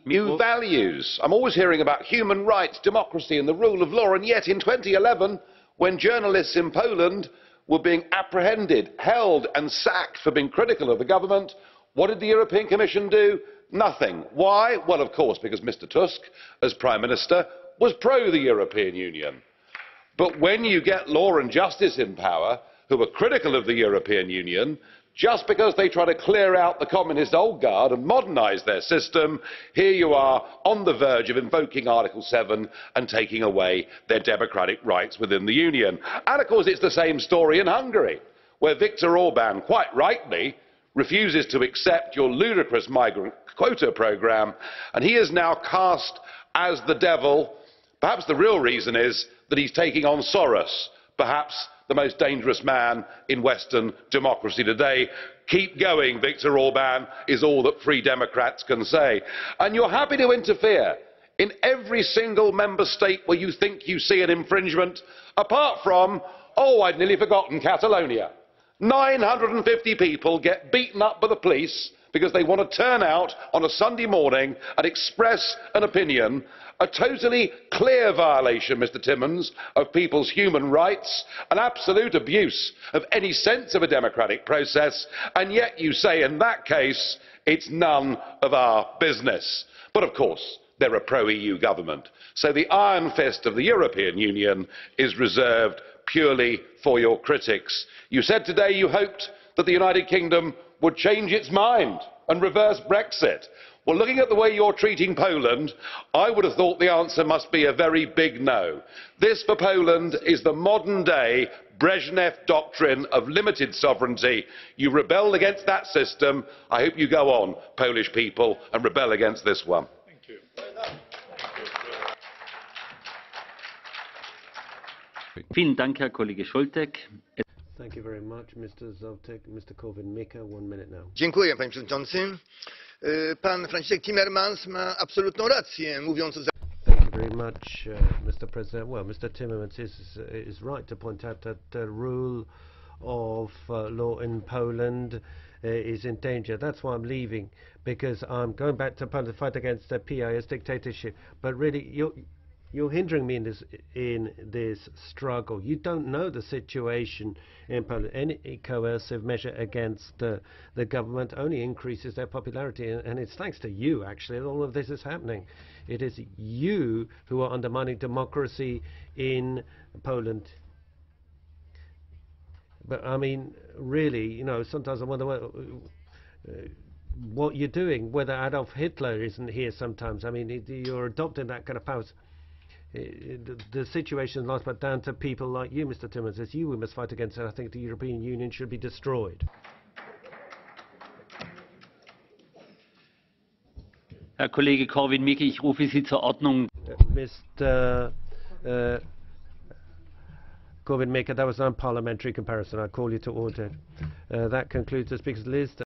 minutes. New values. I'm always hearing about human rights, democracy and the rule of law, and yet in 2011, when journalists in Poland were being apprehended, held and sacked for being critical of the government, what did the European Commission do? Nothing. Why? Well, of course, because Mr. Tusk, as Prime Minister, was pro the European Union. But when you get law and justice in power, who are critical of the European Union, just because they try to clear out the communist old guard and modernise their system, here you are on the verge of invoking Article 7 and taking away their democratic rights within the Union. And of course it's the same story in Hungary, where Viktor Orban, quite rightly, refuses to accept your ludicrous migrant quota programme, and he is now cast as the devil. Perhaps the real reason is that he's taking on Soros, perhaps the most dangerous man in Western democracy today. Keep going, Viktor Orban, is all that Free Democrats can say. And you're happy to interfere in every single member state where you think you see an infringement, apart from, oh, I'd nearly forgotten, Catalonia. 950 people get beaten up by the police because they want to turn out on a Sunday morning and express an opinion, a totally clear violation, Mr. Timmons, of people's human rights, an absolute abuse of any sense of a democratic process, and yet you say in that case it's none of our business. But of course, they're a pro-EU government, so the iron fist of the European Union is reserved purely for your critics. You said today you hoped that the United Kingdom would change its mind and reverse Brexit. Well, looking at the way you're treating Poland, I would have thought the answer must be a very big no. This, for Poland, is the modern-day Brezhnev doctrine of limited sovereignty. You rebelled against that system. I hope you go on, Polish people, and rebel against this one. Thank you. Vielen Dank, Herr Kollege Scholtek. Thank you very much, Mr. Zoltek. Mr. Korwin Mikke, 1 minute now. Dziękuję, panie przewodniczący. Pan Franciszek Timmermans ma absolutną rację, mówiąc o... Thank you very much, Mr. President. Well, Mr. Timmermans is right to point out that the rule of law in Poland is in danger. That's why I'm leaving, because I'm going back to Poland to fight against the PIS dictatorship. But really, you're hindering me in this struggle. You don't know the situation in Poland. Any coercive measure against the government only increases their popularity, and it's thanks to you, actually, that all of this is happening. It is you who are undermining democracy in Poland. But, I mean, really, you know, sometimes I wonder what you're doing, whether Adolf Hitler isn't here sometimes. I mean, you're adopting that kind of power. The situation is not but down to people like you, Mr. Timmermans. It's you we must fight against, and I think the European Union should be destroyed. Herr Kollege Korwin Mikke, ich rufe Sie zur Ordnung. Mr. Korwin Mikke, that was an unparliamentary comparison. I call you to order. That concludes the speakers list.